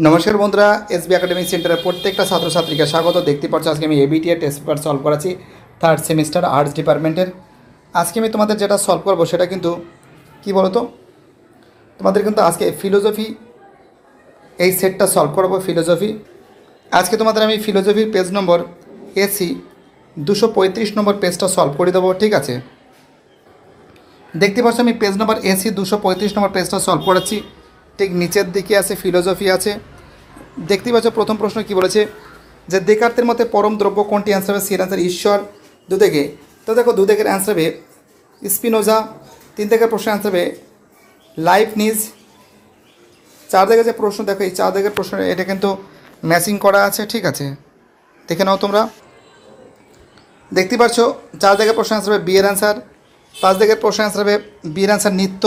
নমস্কার বন্ধুরা, SB academic সেন্টারের প্রত্যেকটা ছাত্রছাত্রীকে স্বাগত। দেখতে পাচ্ছ আজকে আমি এবিটি এর টেস্ট পেপার সলভ করাচ্ছি থার্ড সেমিস্টার আর্টস ডিপার্টমেন্টের। আজকে আমি তোমাদের যেটা সলভ করবো সেটা কিন্তু কি বলো তো, তোমাদের কিন্তু আজকে ফিলোসফি এই সেটটা সলভ করবো। ফিলোসফি আজকে তোমাদের আমি ফিলোসফির পেজ নম্বর এসি 235 নম্বর পেজটা সলভ করে দেবো, ঠিক আছে? দেখতে পাচ্ছ আমি পেজ নম্বর এসি 235 নম্বর পেজটা সলভ করাচ্ছি। ঠিক নিচের দিকে আছে ফিলোসফি আছে। দেখতেই পাচ্ছ প্রথম প্রশ্ন কি বলেছে, যে দেকার্তের মতে পরম দ্রব্য কোনটি? অ্যান্সার হবে সি এর অ্যান্সার ঈশ্বর। দুদিকে তো দেখো, দুদিকের অ্যান্সার হবে স্পিনোজা। তিন দিকের প্রশ্ন অ্যান্সার হবে লাইবনিজ। চার দিকে যে প্রশ্ন দেখো, এই চার দিকের প্রশ্ন এটা কিন্তু ম্যাচিং করা আছে, ঠিক আছে? দেখে নাও তোমরা। দেখতে পাচ্ছ চার দিকের প্রশ্ন অ্যান্সার হবে বি এর অ্যান্সার। পাঁচ দিকের প্রশ্ন অ্যান্সার হবে বি এর অ্যান্সার নিত্য,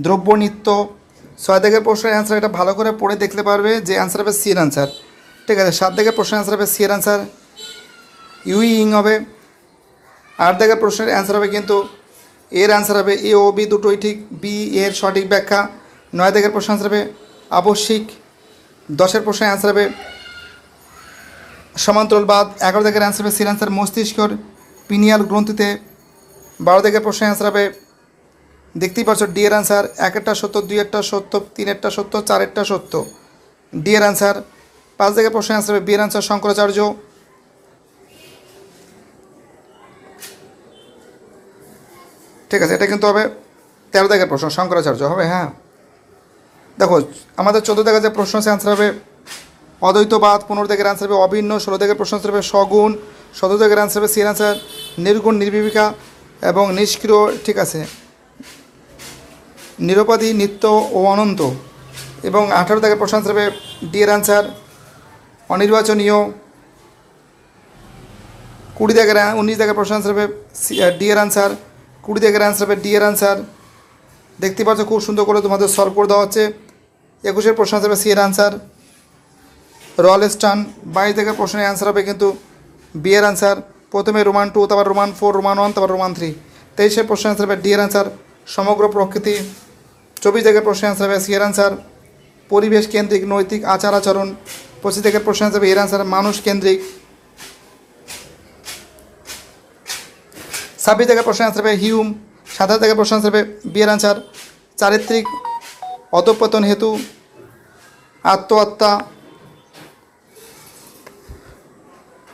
দ্রব্য নিত্য। ছয় দিকের প্রশ্নের অ্যান্সার এটা ভালো করে পড়ে দেখতে পারবে যে অ্যান্সার হবে সি এর অ্যান্সার, ঠিক আছে? সাত দিকের প্রশ্নের অ্যান্সার হবে সি এর অ্যান্সার ইউইং হবে। আট দিকের প্রশ্নের অ্যান্সার হবে কিন্তু এর অ্যান্সার হবে এ ও বি দুটোই ঠিক, বি এর সঠিক ব্যাখ্যা। নয় দিকের প্রশ্ন অ্যান্সার হবে আবশ্যিক। দশের প্রশ্নের অ্যান্সার হবে সমান্তরালবাদ। 11 দিকের অ্যান্সার হবে সির অ্যান্সার মস্তিষ্কর পিনিয়াল গ্রন্থিতে। 12 দিকের প্রশ্নের অ্যান্সার হবে, দেখতেই পাচ্ছ ডি এর অ্যান্সার, একটা সত্য, দুই একটা সত্য, তিনেরটা সত্য, চারেরটা সত্য, ডি এর অ্যান্সার। 5 দিকের প্রশ্নের অ্যান্সার হবে বি এর অ্যান্সার শঙ্করাচার্য, ঠিক আছে? এটা কিন্তু হবে 13 দিকের প্রশ্ন, শঙ্করাচার্য হবে। হ্যাঁ দেখো, আমাদের 14 দিকের যে প্রশ্ন আছে অ্যান্সার হবে অদ্বৈতবাদ। 15 দিকের অ্যান্সার হবে অভিন্ন। 16 দিকের প্রশ্ন অ্যান্সার হবে সগুণ। 17 দিকের অ্যান্সার হবে সি এর অ্যান্সার নির্গুণ, নির্বিবিকা এবং নিষ্ক্রিয়, ঠিক আছে? নিরুপাধি, নিত্য ও অনন্ত। এবং 18 দিকের প্রশ্ন অ্যান্সার হবে ডি এর অ্যান্সার অনির্বাচনীয়। 19 দিকের প্রশ্ন অ্যান্সার হবে ডি এর অ্যান্সার। 20 দিকের অ্যান্সার হবে ডি এর অ্যান্সার। দেখতে পাচ্ছ খুব সুন্দর করে তোমাদের সলভ করে দেওয়া হচ্ছে। 21 প্রশ্ন অ্যান্সার হবে সি এর অ্যান্সার রয়্যালস্টান। 22 দিকের প্রশ্নের অ্যান্সার হবে কিন্তু বি এর অ্যান্সার, প্রথমে রোমান 2, তারপর রোমান 4, রোমান 1, তারপর রোমান 3। 23 প্রশ্নের অ্যান্সার হবে ডি এর অ্যান্সার সমগ্র প্রকৃতি। 24 দিকের প্রশ্নের অ্যান্সার হবে সি এর অ্যান্সার পরিবেশ কেন্দ্রিক নৈতিক আচার আচরণ। 25 দিকের প্রশ্নের অ্যান্সার হবে এর অ্যান্সার মানুষ কেন্দ্রিক। 26 দিকের প্রশ্নের অ্যান্সার হবে হিউম। 27 দিকের প্রশ্নের অ্যান্সার হবে বি এর অ্যান্সার চারিত্রিক অধঃপতন হেতু আত্মহত্যা।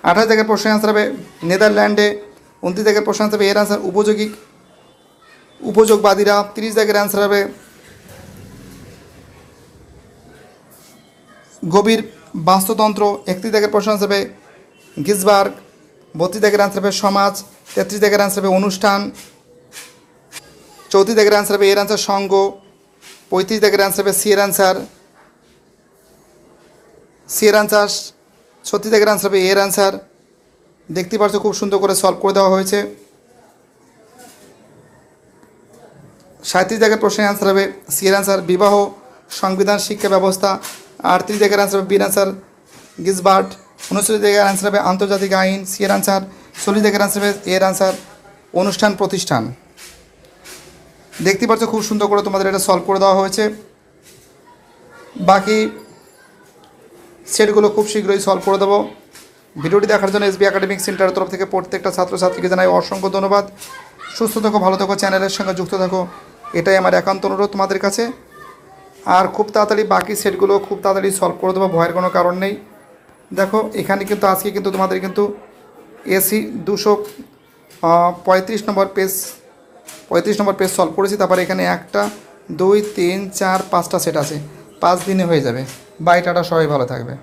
28 দিকের প্রশ্নের অ্যান্সার হবে নেদারল্যান্ডে। 29 দিকের প্রশ্ন অ্যান্সার হবে এর অ্যান্সার উপযোগবাদীরা। 30 দিকের অ্যান্সার হবে গভীর বাস্তুতন্ত্র। 31 দিকের প্রশ্ন অ্যান্সার হবে গিসবার্গ। 32 দিকের অ্যান্সার হবে সমাজ। 33 দিকের অ্যান্সার হবে অনুষ্ঠান। 34 দিকের অ্যান্সার হবে এর অ্যান্সার সঙ্গ। 35 দিকের অ্যান্সার হবে সি এর অ্যান্সার 36 দিকের অ্যান্সার হবে এর অ্যান্সার। দেখতে পাচ্ছ খুব সুন্দর করে সলভ করে দেওয়া হয়েছে। 37 দিকের প্রশ্নের অ্যান্সার হবে সি এর অ্যান্সার বিবাহ, সংবিধান, শিক্ষা ব্যবস্থা। 38 দিকের অ্যান্সার হবে বি এর অ্যান্সার গিসবার্ট। 39 দিকের অ্যান্সার হবে আন্তর্জাতিক আইন, সি এর অ্যান্সার। 40 দিকের অ্যান্সার হবে এর অ্যান্সার অনুষ্ঠান প্রতিষ্ঠান। দেখতে পাচ্ছ খুব সুন্দর করে তোমাদের এটা সলভ করে দেওয়া হয়েছে। বাকি সেটগুলো খুব শীঘ্রই সলভ করে দেবো। ভিডিওটি দেখার জন্য এসবি একাডেমিক সেন্টারের তরফ থেকে প্রত্যেকটা ছাত্রছাত্রীকে জানাই অসংখ্য ধন্যবাদ। সুস্থ থাকো, ভালো থাকো, চ্যানেলের সঙ্গে যুক্ত থাকো, এটাই আমার একান্ত অনুরোধ তোমাদের কাছে। আর খুব তাড়াতাড়ি বাকি সেটগুলো খুব তাড়াতাড়ি সলভ করে দেবো, ভয়ের কোনো কারণ নেই। দেখো এখানে কিন্তু আজকে কিন্তু তোমাদের কিন্তু এসি 235 নম্বর পেজ সলভ করেছি। তারপরে এখানে 1, 2, 3, 4, 5টা সেট আছে। 5 দিনে হয়ে যাবে। বাই টাটা, সবাই ভালো থাকবে।